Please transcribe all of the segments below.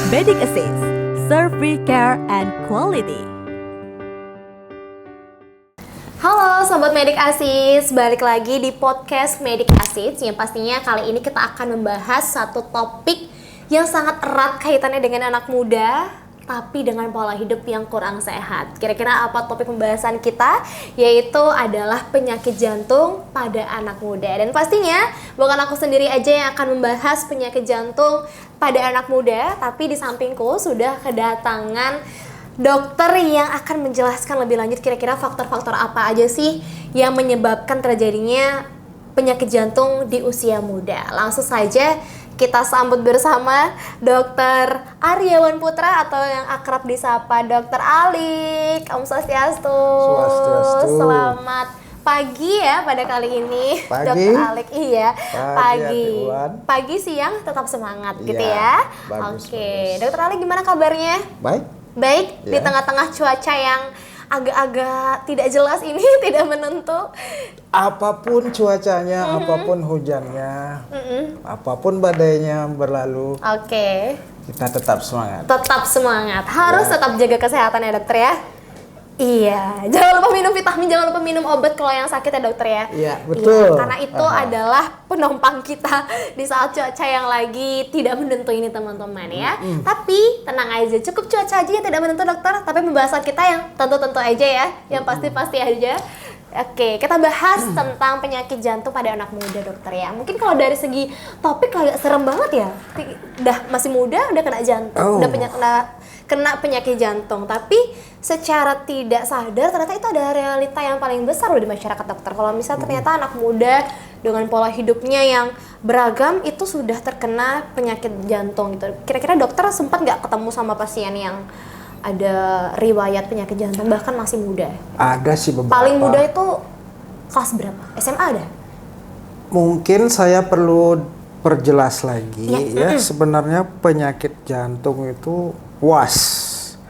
Medic Assist, serve free care and quality. Halo Sobat Medic Assist, balik lagi di podcast Medic Assist yang pastinya kali ini kita akan membahas satu topik yang sangat erat kaitannya dengan anak muda tapi dengan pola hidup yang kurang sehat. Kira-kira apa topik pembahasan kita? Yaitu adalah penyakit jantung pada anak muda. Dan pastinya bukan aku sendiri aja yang akan membahas penyakit jantung pada anak muda, tapi di sampingku sudah kedatangan dokter yang akan menjelaskan lebih lanjut kira-kira faktor-faktor apa aja sih yang menyebabkan terjadinya penyakit jantung di usia muda. Langsung saja kita sambut bersama Dr. Aryawan Putra atau yang akrab disapa Dr. Alik. Om Swastiastu. Swastiastu. Selamat pagi ya pada kali ini. Pagi. Dr. Alik. Iya, pagi. Pagi siang tetap semangat gitu ya. Bagus, Oke, bagus. Dr. Alik gimana kabarnya? Baik. Baik, di Ya. tengah-tengah cuaca yang agak-agak tidak jelas ini, tidak menentu. Apapun cuacanya, apapun hujannya, apapun badainya berlalu, Oke. kita tetap semangat. Tetap semangat, harus Ya. tetap jaga kesehatan ya dokter ya. Iya, jangan lupa minum vitamin, jangan lupa minum obat kalau yang sakit ya dokter ya. Iya, betul. Karena itu adalah penopang kita di saat cuaca yang lagi tidak menentu ini teman-teman ya. Tapi tenang aja, cukup cuaca aja yang tidak menentu dokter, tapi pembahasan kita yang tentu-tentu aja ya, yang pasti-pasti aja. Oke, kita bahas tentang penyakit jantung pada anak muda dokter ya. Mungkin kalau dari segi topik agak serem banget ya. Udah masih muda udah kena jantung, udah kena penyakit jantung. Tapi secara tidak sadar ternyata itu ada realita yang paling besar loh di masyarakat dokter. Kalau misalnya ternyata anak muda dengan pola hidupnya yang beragam itu sudah terkena penyakit jantung gitu. Kira-kira dokter sempat nggak ketemu sama pasien yang ada riwayat penyakit jantung bahkan masih muda? Ada sih beberapa. Paling muda itu kelas berapa? SMA ada? Mungkin saya perlu perjelas lagi Ya. ya. Sebenarnya penyakit jantung itu luas.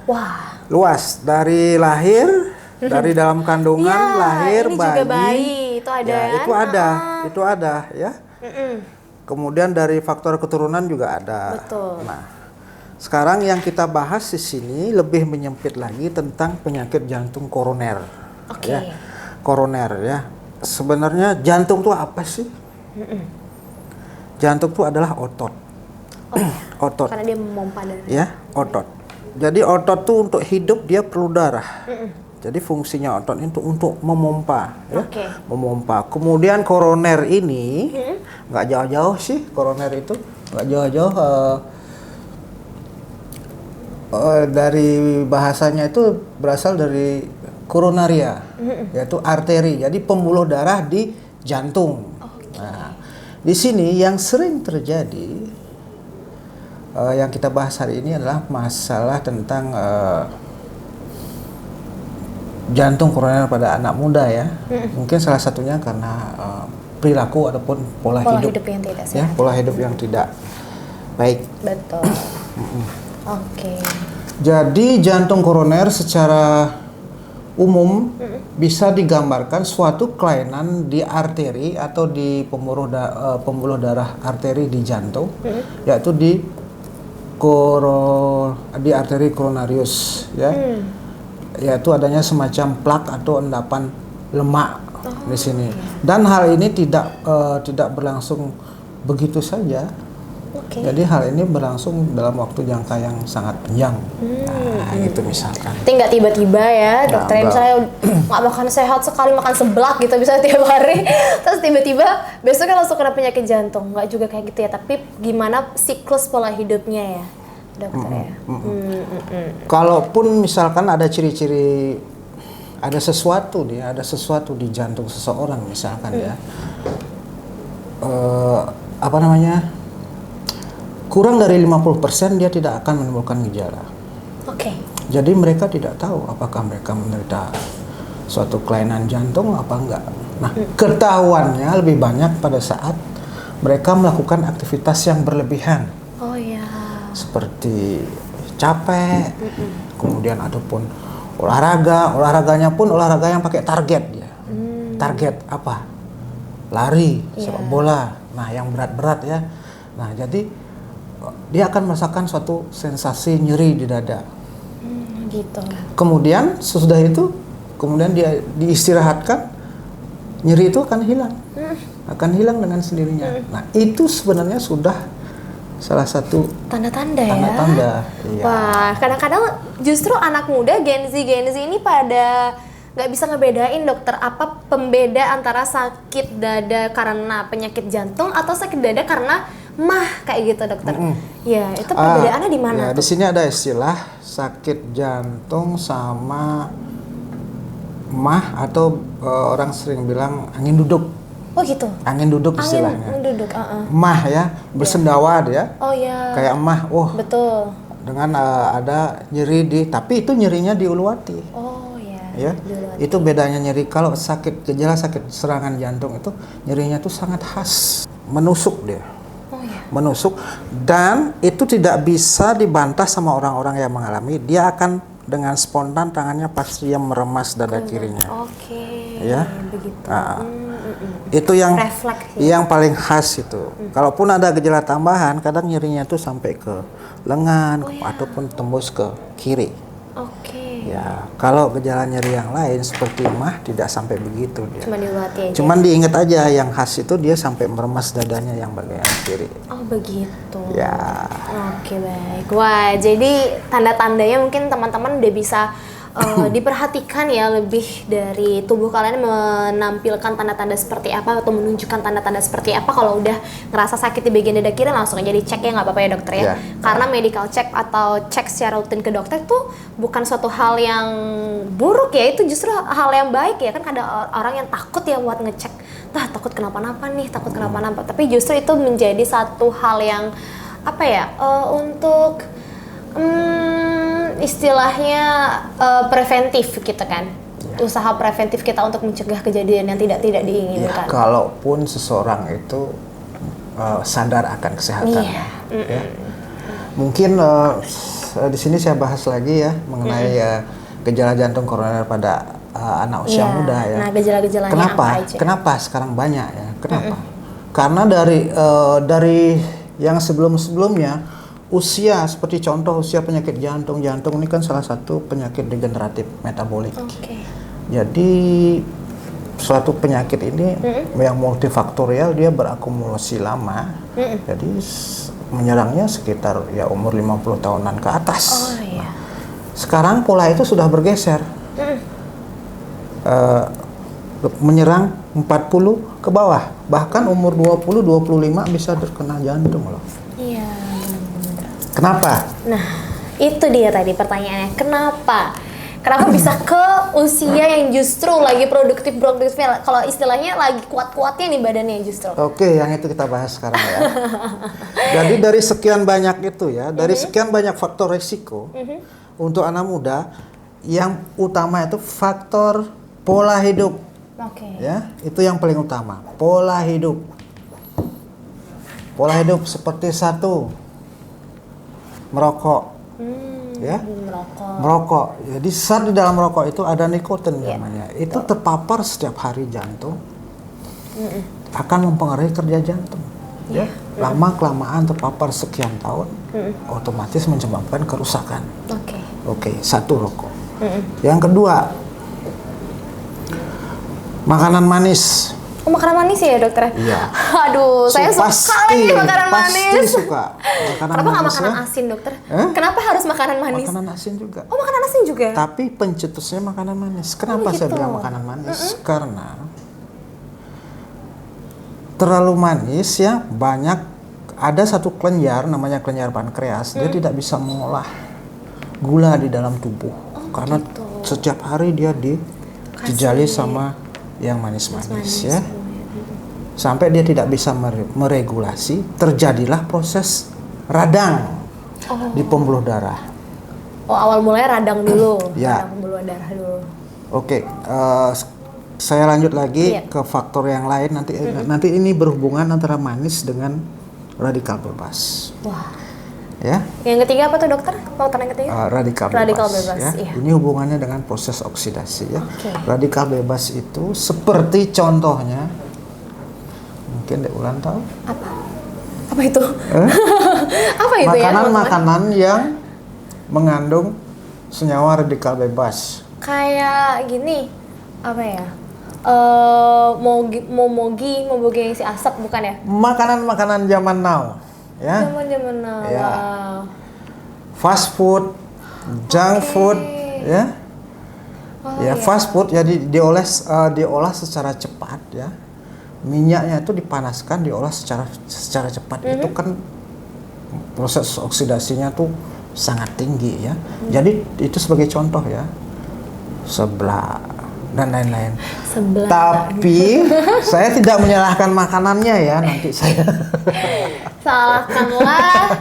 Wah. Luas dari lahir, dari dalam kandungan, Ya, lahir, ini bayi. juga bayi, itu ada Ya, kan? itu ada ya. Kemudian dari faktor keturunan juga ada. Betul. Nah, sekarang yang kita bahas di sini lebih menyempit lagi tentang penyakit jantung koroner. Oke. Ya. Koroner ya. Sebenarnya jantung itu apa sih? Jantung itu adalah otot. Otot. Karena dia memompa darah. Ya, otot. Jadi otot tuh untuk hidup dia perlu darah. Jadi fungsinya otot itu untuk memompa, ya, Oke. memompa. Kemudian koroner ini nggak jauh-jauh sih, koroner itu nggak jauh-jauh dari bahasanya itu berasal dari koronaria, yaitu arteri. Jadi pembuluh darah di jantung. Nah, di sini yang sering terjadi yang kita bahas hari ini adalah masalah tentang jantung koroner pada anak muda ya. Mungkin salah satunya karena perilaku ataupun pola hidup yang tidak ya, sehat. pola hidup yang tidak baik. Betul. Oke. Jadi jantung koroner secara umum bisa digambarkan suatu kelainan di arteri atau di pembuluh darah arteri di jantung, yaitu di arteri coronarius ya. Yaitu adanya semacam plak atau endapan lemak di sini. Dan hal ini tidak berlangsung begitu saja. Oke. Jadi hal ini berlangsung dalam waktu jangka yang sangat panjang. Nah, gitu misalkan. Tapi nggak tiba-tiba ya dokter, Nggak. misalnya nggak makan sehat sekali, makan seblak gitu bisa tiap hari, terus tiba-tiba besoknya langsung kena penyakit jantung. Nggak juga kayak gitu ya, tapi gimana siklus pola hidupnya ya dokter ya. Kalaupun misalkan ada ciri-ciri ada sesuatu di jantung seseorang misalkan ya. Kurang dari 50% dia tidak akan menimbulkan gejala. Oke. Jadi mereka tidak tahu apakah mereka menderita suatu kelainan jantung apa enggak. Nah, ketahuannya lebih banyak pada saat mereka melakukan aktivitas yang berlebihan. Oh ya. Seperti capek, kemudian ataupun olahraganya pun olahraga yang pakai target ya. Target apa? Lari, sepak bola. Nah, yang berat-berat ya. Nah, jadi dia akan merasakan suatu sensasi nyeri di dada. Gitu. Kemudian sesudah itu, kemudian dia diistirahatkan, nyeri itu akan hilang. Akan hilang dengan sendirinya. Nah, itu sebenarnya sudah salah satu Tanda-tanda ya. tanda-tanda. Iya. Wah, kadang-kadang justru anak muda Gen Z ini pada nggak bisa ngebedain dokter apa pembeda antara sakit dada karena penyakit jantung atau sakit dada karena mah kayak gitu dokter. Ya, itu perbedaannya di mana? Ya, di sini ada istilah sakit jantung sama mah atau orang sering bilang angin duduk. Oh gitu. Angin duduk istilahnya. Angin duduk, Mah ya, bersendawa dia. Oh ya. Kayak mah, Betul. dengan ada nyeri tapi itu nyerinya di ulu hati. Oh ya. Ya, itu bedanya nyeri. Kalau gejala sakit serangan jantung itu nyerinya tuh sangat khas, menusuk dia. Oh ya. Menusuk, dan itu tidak bisa dibantah sama orang-orang yang mengalami. Dia akan dengan spontan tangannya pasti yang meremas dada kirinya. Oke. Ya. Begitu. Itu yang Refleks, yang paling khas itu. Kalaupun ada gejala tambahan, kadang nyerinya tuh sampai ke lengan ataupun tembus ke kiri. Oke. Ya, kalau gejala nyeri yang lain seperti mah tidak sampai begitu dia. Cuma dilatih aja. Cuman diingat aja yang khas itu dia sampai meremas dadanya yang bagian kiri. Oh begitu. Ya. Oke baik. Wah jadi tanda-tandanya mungkin teman-teman udah bisa diperhatikan ya lebih dari tubuh kalian menampilkan tanda-tanda seperti apa atau menunjukkan tanda-tanda seperti apa. Kalau udah ngerasa sakit di bagian dada kiri langsung aja dicek ya, nggak apa-apa ya dokter ya. Yeah. Karena medical check atau cek secara rutin ke dokter tuh bukan suatu hal yang buruk ya, itu justru hal yang baik ya. Kan ada orang yang takut ya buat ngecek, takut kenapa-napa nih, takut kenapa-napa. Tapi justru itu menjadi satu hal yang apa ya, untuk istilahnya preventif gitu kan. Usaha preventif kita untuk mencegah kejadian yang tidak diinginkan. Ya, kalaupun seseorang itu sadar akan kesehatannya. Ya. Mungkin di sini saya bahas lagi ya mengenai gejala jantung koroner pada anak usia muda ya. Nah, gejala-gejalanya kenapa? apa aja? Kenapa sekarang banyak ya? Kenapa? Karena dari yang sebelum-sebelumnya usia, seperti contoh usia penyakit jantung ini kan salah satu penyakit degeneratif metabolik. Jadi suatu penyakit ini yang multifaktorial, dia berakumulasi lama. Jadi menyerangnya sekitar ya umur 50 tahunan ke atas. Sekarang pola itu sudah bergeser. Menyerang 40 ke bawah. Bahkan umur 20-25 bisa terkena jantung loh. Iya. Kenapa? Nah, itu dia tadi pertanyaannya. Kenapa? Kenapa bisa ke usia yang justru lagi produktifnya? Kalau istilahnya lagi kuat-kuatnya nih badannya justru. Oke, yang itu kita bahas sekarang ya. Jadi dari sekian banyak itu ya, dari sekian banyak faktor risiko untuk anak muda, yang utama itu faktor pola hidup. Ya, itu yang paling utama. Pola hidup. Pola hidup seperti satu, merokok. Ya, merokok. Jadi zat di dalam rokok itu ada nikotin namanya. Itu terpapar setiap hari jantung, akan mempengaruhi kerja jantung. Ya, lama kelamaan terpapar sekian tahun, otomatis menyebabkan kerusakan. Oke, satu rokok. Yang kedua, makanan manis. Oh, makanan manis ya dokter? Iya. Aduh, saya suka sekali makanan manis. Pasti suka. Kenapa nggak makanan asin dokter? Kenapa harus makanan manis? Makanan asin juga. Oh, makanan asin juga? Tapi pencetusnya makanan manis. Kenapa saya bilang makanan manis? Karena terlalu manis ya, banyak, ada satu kelenjar namanya kelenjar pankreas, dia tidak bisa mengolah gula di dalam tubuh. Karena setiap hari dia dijejali sama yang manis-manis ya. Sampai dia tidak bisa meregulasi, terjadilah proses radang di pembuluh darah. Oh, awal mulanya radang dulu. Ya. Radang pembuluh darah dulu. Oke, saya lanjut lagi ke faktor yang lain. Nanti ini berhubungan antara manis dengan radikal bebas. Wah. Ya. Yang ketiga apa tuh dokter? Faktor yang ketiga? Radikal bebas. Ya. Iya. Ini hubungannya dengan proses oksidasi ya. Radikal bebas itu seperti contohnya, mungkin Dek Ulan tahu? Apa itu? Apa itu ya? Makanan-makanan yang mengandung senyawa radikal bebas. Kayak gini, apa ya? Momogi yang isi asap bukan ya? Makanan-makanan zaman now, ya. Zaman-zaman now. Ya. Wow. Fast food, junk food, ya. Ya, fast food jadi diolah secara cepat, ya. Minyaknya itu dipanaskan, diolah secara cepat. Itu kan proses oksidasinya tuh sangat tinggi, ya. Jadi itu sebagai contoh, ya. Seblak dan lain-lain. Tapi saya tidak menyalahkan makanannya, ya. Nanti saya salahkanlah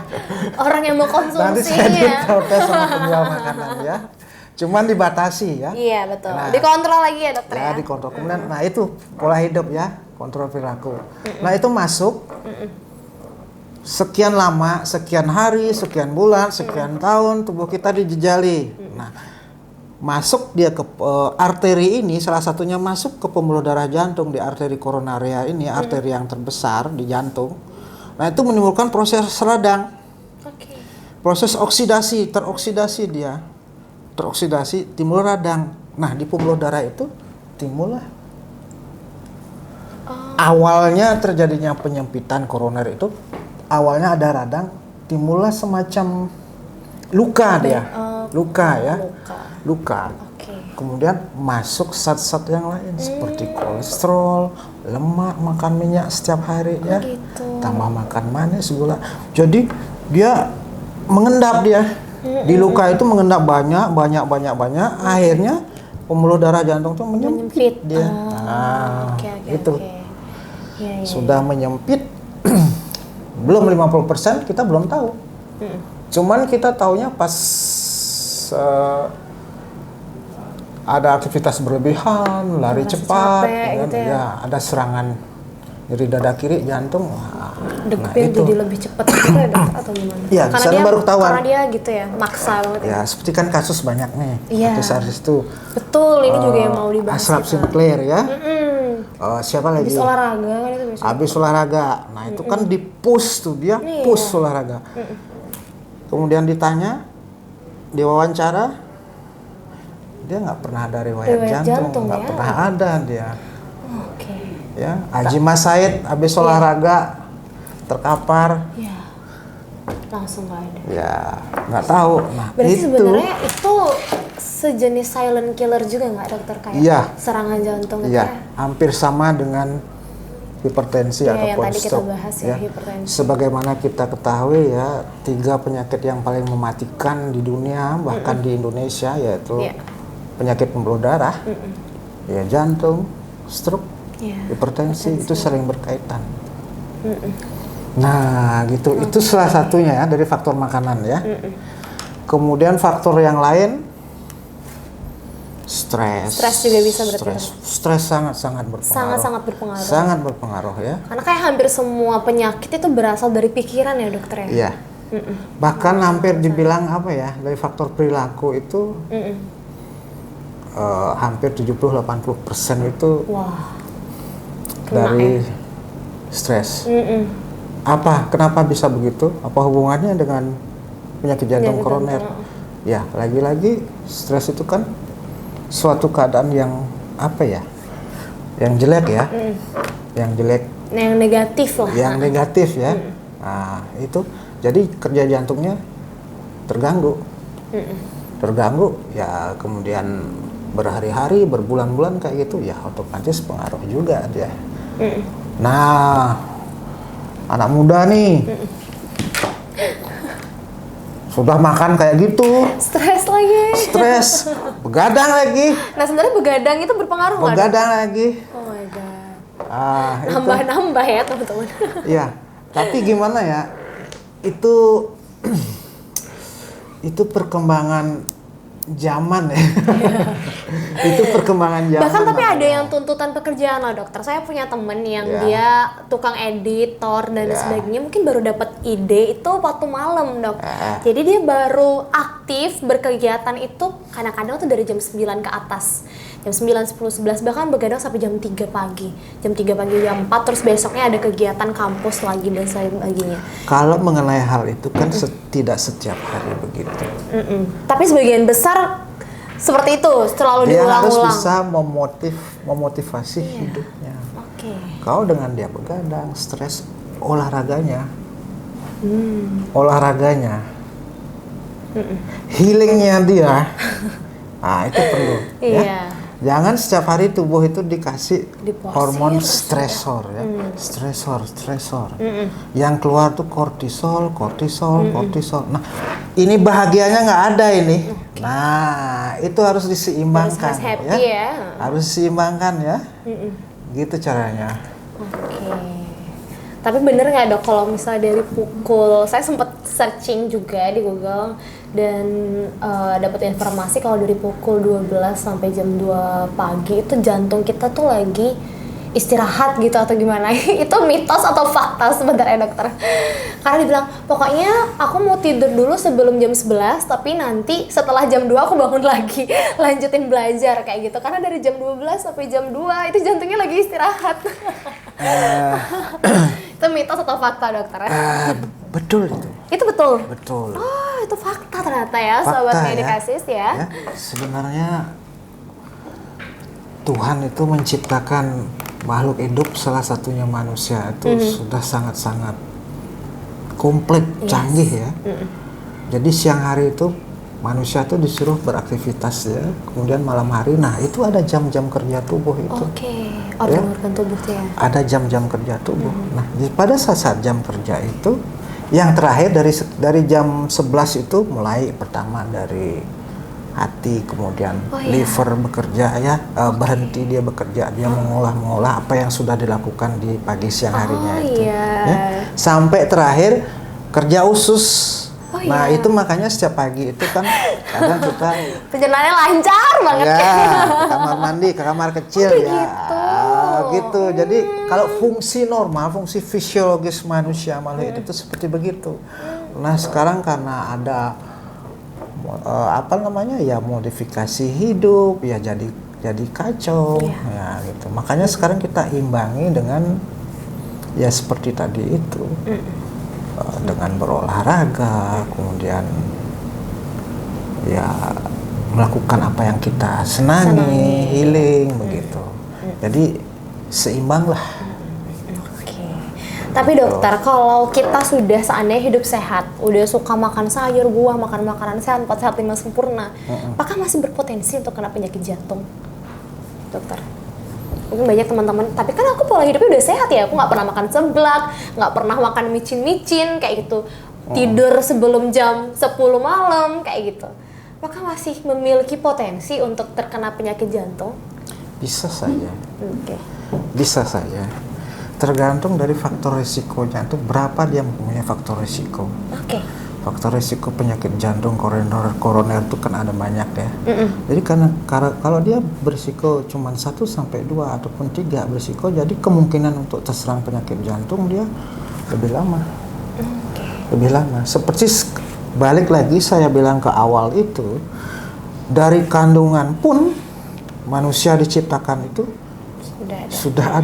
orang yang mau nanti saya konsumsinya. diprotes sama penjual makanan, ya. Cuman dibatasi, ya. Iya betul. Nah, Dikontrol lagi ya dokter ya. dikontrol. Kemudian, nah itu pola hidup, ya, kontrol perilaku. Nah itu masuk sekian lama, sekian hari, sekian bulan, sekian tahun tubuh kita dijejali. Nah, masuk dia ke arteri ini, salah satunya masuk ke pembuluh darah jantung di arteri koronaria ini, arteri yang terbesar di jantung. Nah itu menimbulkan proses radang, proses oksidasi, teroksidasi, timbul radang. Nah di pembuluh darah itu timbullah awalnya terjadinya penyempitan koroner itu, awalnya ada radang, timbullah semacam luka dia, luka. Kemudian masuk zat-zat yang lain seperti kolesterol, lemak, makan minyak setiap hari, ya, tambah makan manis, gula. Jadi dia mengendap dia di luka itu, mengendap banyak. Akhirnya pembuluh darah jantung itu menyempit dia. Itu sudah menyempit. Belum 50% kita belum tahu. Cuman kita taunya pas ada aktivitas berlebihan, lari cepat, gitu ya. ada serangan nyeri dada kiri, jantung. Degup jadi lebih cepat gitu ya dokter atau gimana? Iya, karena dia baru ketahuan. Karena dia gitu ya, maksa banget. Ya, seperti kan kasus banyak nih. Iya. Artis itu. Betul, ini juga yang mau dibahas. Ashraf Sinclair, ya. Siapa lagi? Habis olahraga kan itu biasanya. Habis olahraga. Nah, itu kan di-push tuh, dia push olahraga. Kemudian ditanya, diwawancara, dia nggak pernah ada riwayat jantung, nggak pernah ada dia. Ya, Haji Mas Said habis olahraga terkapar. Ya, langsung nggak ada. Ya, nggak tahu. Nah, berarti itu sebenarnya itu sejenis silent killer juga nggak dokter, kayak serangan jantung gitu ya? Hampir sama dengan hipertensi ataupun tadi stroke. Kita bahas ya, hipertensi. Sebagaimana kita ketahui, ya, 3 penyakit yang paling mematikan di dunia, bahkan di Indonesia, yaitu penyakit pembuluh darah, ya, jantung, stroke, hipertensi, itu sering berkaitan. Nah, gitu. Itu salah satunya, ya, dari faktor makanan, ya. Kemudian faktor yang lain, stres. Stres juga bisa berarti. Stres sangat berpengaruh. Sangat berpengaruh. Sangat berpengaruh, ya. Karena kayak hampir semua penyakit itu berasal dari pikiran ya dokter ya. Iya. Bahkan hampir dibilang apa ya, dari faktor perilaku itu hampir 70-80% itu dari stres. Kenapa bisa begitu? Apa hubungannya dengan penyakit jantung koroner? Ya, lagi-lagi stres itu kan suatu keadaan yang apa ya? Yang jelek, ya. Yang jelek. Yang negatif lah. Yang negatif, ya. Nah, itu jadi kerja jantungnya terganggu. Terganggu, ya, kemudian berhari-hari, berbulan-bulan kayak gitu, ya, otomatis pengaruh juga dia. Nah, anak muda nih sudah makan kayak gitu, stres lagi, begadang lagi. Nah, sebenarnya begadang itu berpengaruh nggak? Begadang lagi. Oh my god. Nambah ya teman-teman. Iya, tapi gimana ya? Itu perkembangan zaman, ya. Itu perkembangan zaman. Bahkan tapi ada yang tuntutan pekerjaan loh dokter. Saya punya temen yang dia tukang editor dan sebagainya. Mungkin baru dapat ide itu waktu malam, dok. Jadi dia baru aktif berkegiatan itu kadang-kadang tuh dari jam 9 ke atas. Jam 9, 10, 11 bahkan begadang sampai jam 3 pagi. Jam 3 pagi, jam 4 terus besoknya ada kegiatan kampus lagi dan sebagainya. Kalau mengenai hal itu kan tidak setiap hari begitu. Tapi sebagian besar seperti itu, selalu Dia harus diulang-ulang. bisa memotivasi hidupnya. Oke. Kalau dengan dia begadang, stres, olahraganya, healingnya dia, nah itu perlu. Iya. Ya. Jangan setiap hari tubuh itu dikasih Diporsir hormon terus stresor ya, stresor. Yang keluar tuh kortisol. Nah, ini bahagianya nggak ada ini. Nah, itu harus diseimbangkan Harus happy ya. Harus diseimbangkan ya. Gitu caranya. Oke. Tapi bener nggak dok kalau misalnya dari pukul, saya sempat searching juga di Google dan dapat informasi kalau dari pukul 12 sampai jam 2 pagi itu jantung kita tuh lagi istirahat gitu atau gimana? Itu mitos atau fakta sebenarnya dokter? Karena dibilang pokoknya aku mau tidur dulu sebelum jam 11 tapi nanti setelah jam 2 aku bangun lagi lanjutin belajar kayak gitu. Karena dari jam 12 sampai jam 2 itu jantungnya lagi istirahat. Itu mitos atau fakta dokter? Betul itu. Itu betul? Betul. Oh itu fakta ternyata ya Fakta sobat ya. Medik Asis ya. Sebenarnya Tuhan itu menciptakan makhluk hidup, salah satunya manusia itu sudah sangat-sangat kompleks, canggih ya. Jadi siang hari itu manusia tuh disuruh beraktivitas ya, kemudian malam hari, nah itu ada jam-jam kerja tubuh itu. Oke, organ-organ tubuh tuh ya. Ada jam-jam kerja tubuh. Nah, pada saat jam kerja itu, yang terakhir dari jam 11 itu mulai pertama dari hati, kemudian liver bekerja ya, berhenti dia bekerja, dia mengolah apa yang sudah dilakukan di pagi siang harinya itu. Iya. Ya. Sampai terakhir kerja usus. Nah, iya. itu makanya setiap pagi itu kan kadang kita Pencernaannya lancar banget. ya, ke kamar mandi, ke kamar kecil ya. Gitu. Jadi kalau fungsi normal, fungsi fisiologis manusia makhluk hidup itu seperti begitu. Nah, sekarang karena ada ya modifikasi hidup ya jadi kacau ya gitu. Makanya sekarang kita imbangi dengan ya seperti tadi itu. Dengan berolahraga, kemudian ya melakukan apa yang kita senangi, healing begitu. Jadi seimbang lah. Oke. Tapi dokter, kalau kita sudah seandainya hidup sehat, udah suka makan sayur, buah, makan makanan sehat, 4 sehat 5 sempurna, apakah masih berpotensi untuk kena penyakit jantung, dokter? Mungkin banyak teman-teman, tapi kan aku pola hidupnya udah sehat ya, aku nggak pernah makan seblak, nggak pernah makan micin-micin kayak gitu, tidur sebelum jam 10 malam kayak gitu. Apakah masih memiliki potensi untuk terkena penyakit jantung? Bisa saja. Oke. Bisa saja. Tergantung dari faktor risikonya itu berapa dia mempunyai faktor risiko. Oke. Faktor risiko penyakit jantung koroner itu kan ada banyak ya. Jadi karena kalau dia berisiko cuma 1 sampai 2 ataupun 3 berisiko, jadi kemungkinan untuk terserang penyakit jantung dia lebih lama. Lebih lama. Seperti balik lagi saya bilang ke awal itu, dari kandungan pun manusia diciptakan itu sudah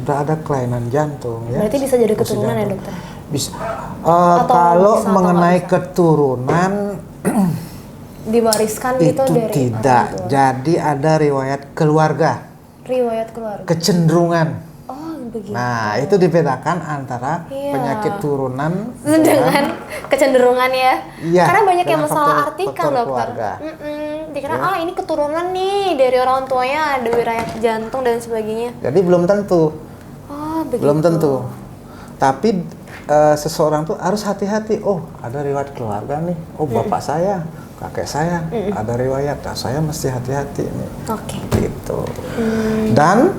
ada kelainan jantung ya. Berarti bisa jadi keturunan ya dokter? Bisa. Kalau bisa mengenai bisa? Keturunan Diwariskan gitu itu dari tidak. orang tua? Jadi ada riwayat keluarga, Riwayat keluarga. kecenderungan. Oh begitu. Nah, itu dibedakan antara Iya. penyakit turunan dengan kecenderungan ya. Iya, Karena banyak yang dengan masalah faktor artikan dokter. keluarga. Dikira ini keturunan nih dari orang tuanya ada riwayat jantung dan sebagainya. Jadi belum tentu. Oh begitu. Belum tentu. Tapi seseorang tuh harus hati-hati. Oh, ada riwayat keluarga nih. Oh, bapak saya, kakek saya ada riwayat. Nah, saya mesti hati-hati nih. Oke. Gitu. Dan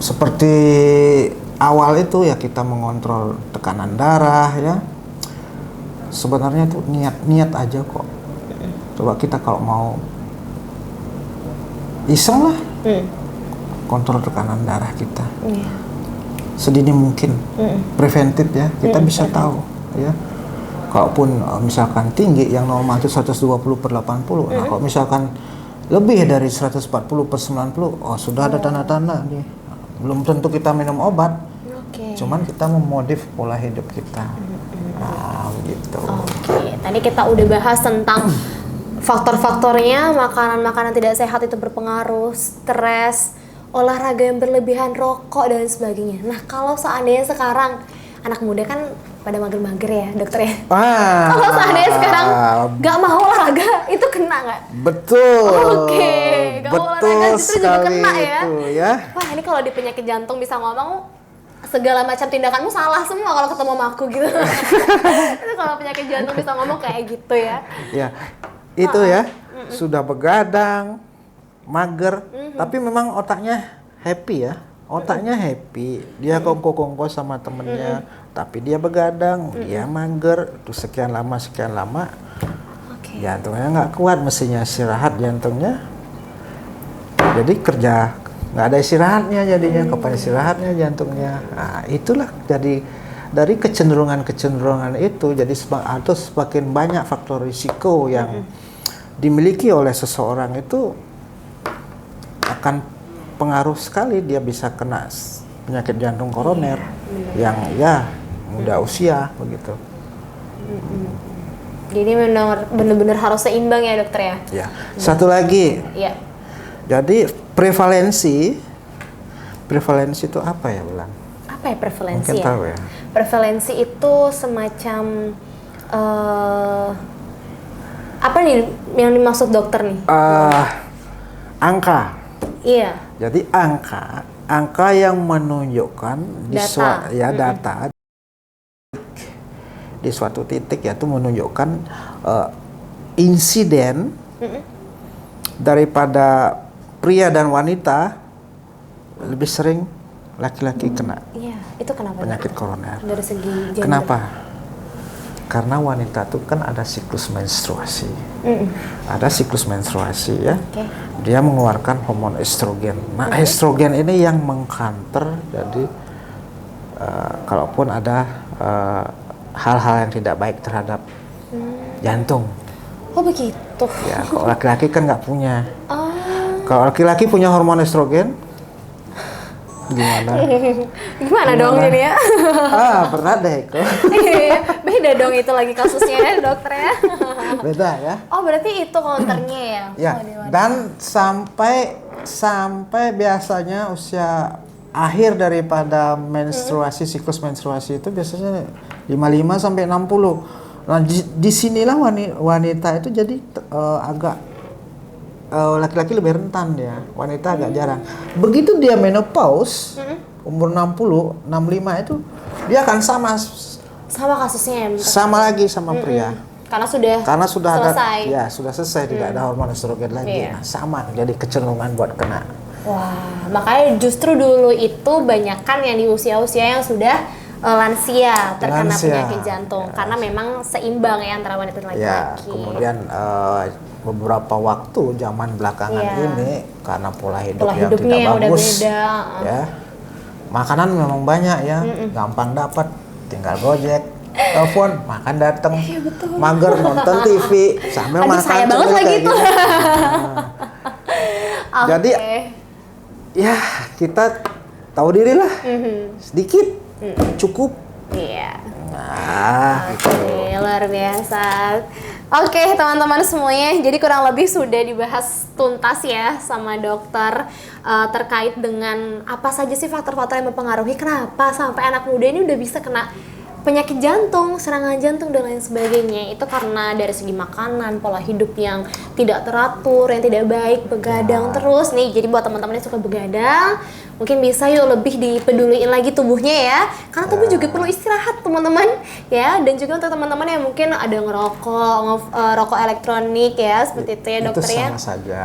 seperti awal itu ya kita mengontrol tekanan darah ya. Sebenarnya itu niat aja kok. Coba kita kalau mau iseng lah, kontrol tekanan darah kita. Sedini mungkin, preventif ya, kita bisa tahu ya. Kalaupun misalkan tinggi, yang normal itu 120/80. Nah, kalau misalkan lebih dari 140/90, sudah ada tanda-tanda nih. Belum tentu kita minum obat, cuman kita memodif pola hidup kita. Nah, begitu. Oke, tadi kita udah bahas tentang faktor-faktornya, makanan-makanan tidak sehat itu berpengaruh, stres, olahraga yang berlebihan, rokok dan sebagainya. Nah, kalau seandainya sekarang anak muda kan pada mager-mager ya, dokter ya. Kalau seandainya sekarang nggak mau olahraga, itu kena nggak? Betul. Oke, nggak mau olahraga justru juga kena ya. Itu, ya. Wah, ini kalau di penyakit jantung bisa ngomong segala macam tindakanmu salah semua kalau ketemu sama aku gitu. Itu kalau penyakit jantung bisa ngomong kayak gitu ya. Ya, itu ya. Sudah begadang, mager, tapi memang otaknya happy ya. Otaknya happy, dia kongko-kongko sama temennya, tapi dia begadang, dia mager, tuh sekian lama, jantungnya nggak kuat, mestinya istirahat jantungnya, jadi kerja nggak ada istirahatnya jadinya, kapan istirahatnya jantungnya. Nah, itulah jadi dari kecenderungan itu, jadi atau semakin banyak faktor risiko yang dimiliki oleh seseorang itu akan pengaruh sekali, dia bisa kena penyakit jantung koroner yang muda usia begitu. Jadi benar-benar harus seimbang ya dokter ya. Ya. Satu lagi. Ya. Jadi prevalensi itu apa ya, Bulan? Apa ya prevalensi? Mungkin ya? tahu ya. Prevalensi itu semacam apa nih yang dimaksud dokter nih? Angka. Iya. Jadi angka yang menunjukkan data di suatu titik, yaitu menunjukkan insiden daripada pria dan wanita lebih sering laki-laki kena. Iya, itu kenapa? Penyakit koroner. Dari segi gender. Kenapa? Karena wanita itu kan ada siklus menstruasi. Ada siklus menstruasi ya. Dia mengeluarkan hormon estrogen. Nah, estrogen ini yang mengkanter, jadi kalaupun ada hal-hal yang tidak baik terhadap jantung. Oh begitu. Ya, kalau laki-laki kan nggak punya. Kalau laki-laki punya hormon estrogen, Gimana dong ini ya? Pernah deh kok. Beda dong itu lagi kasusnya ya dokter ya. Beda ya. Oh berarti itu counternya ya? Ya. Dan sampai biasanya usia akhir daripada menstruasi, siklus menstruasi itu biasanya 55 sampai 60. Nah, disinilah wanita itu jadi agak laki-laki lebih rentan dia, wanita agak jarang. Begitu dia menopause, umur 60, 65 itu dia akan sama kasusnya ya? Sama lagi sama pria. Karena sudah selesai. Sudah selesai, tidak ada hormon estrogen lagi. Nah, sama, jadi kecenderungan buat kena. Wah, makanya justru dulu itu banyakan yang di usia-usia yang sudah lansia terkena penyakit jantung, karena memang seimbang ya antara wanita dan laki-laki. Ya, kemudian beberapa waktu zaman belakangan ini karena pola hidupnya tidak bagus, ya, makanan memang banyak ya, gampang dapat, tinggal gojek, telepon, makan datang, mager nonton TV sambil makan. Saya banget lagi itu. Jadi ya kita tahu diri lah, sedikit cukup. Iya. Nah, Oke, luar biasa. Oke, teman-teman semuanya, jadi kurang lebih sudah dibahas tuntas ya sama dokter terkait dengan apa saja sih faktor-faktor yang mempengaruhi kenapa sampai anak muda ini udah bisa kena penyakit jantung, serangan jantung dan lain sebagainya. Itu karena dari segi makanan, pola hidup yang tidak teratur, yang tidak baik, begadang terus nih. Jadi buat teman-teman yang suka begadang, mungkin bisa yuk lebih dipeduliin lagi tubuhnya ya, karena tubuh juga perlu istirahat teman-teman ya. Dan juga untuk teman-teman yang mungkin ada ngerokok, rokok elektronik ya, seperti itu ya dokter ya.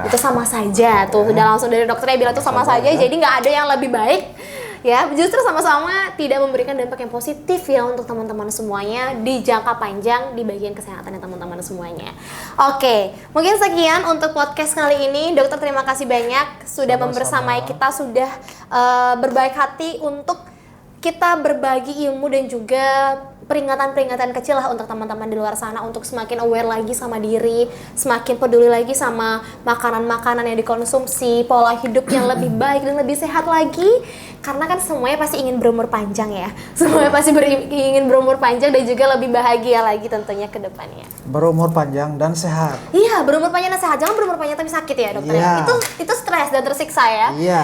Itu sama saja tuh, sudah langsung dari dokternya bilang itu sama saja. Jadi nggak ada yang lebih baik ya, justru sama-sama tidak memberikan dampak yang positif ya untuk teman-teman semuanya di jangka panjang di bagian kesehatan teman-teman semuanya. Oke, mungkin sekian untuk podcast kali ini. Dokter terima kasih banyak sudah membersamai kita, sudah berbaik hati untuk kita berbagi ilmu dan juga peringatan-peringatan kecil lah untuk teman-teman di luar sana untuk semakin aware lagi sama diri, semakin peduli lagi sama makanan-makanan yang dikonsumsi, pola hidup yang lebih baik dan lebih sehat lagi. Karena kan semuanya pasti ingin berumur panjang ya. Semuanya pasti ingin berumur panjang dan juga lebih bahagia lagi tentunya ke depannya. Berumur panjang dan sehat. Iya, berumur panjang dan sehat. Jangan berumur panjang tapi sakit ya, dokter. Iya. Itu stres dan tersiksa ya. Iya.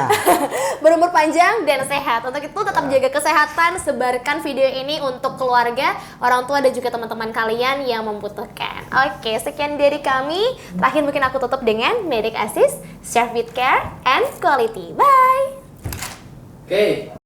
Berumur panjang dan sehat. Untuk itu tetap jaga kesehatan, sebarkan video ini untuk keluarga, orang tua dan juga teman-teman kalian yang membutuhkan. Oke, sekian dari kami. Terakhir mungkin aku tutup dengan Medic Assist, serve with care and quality. Bye. Oke.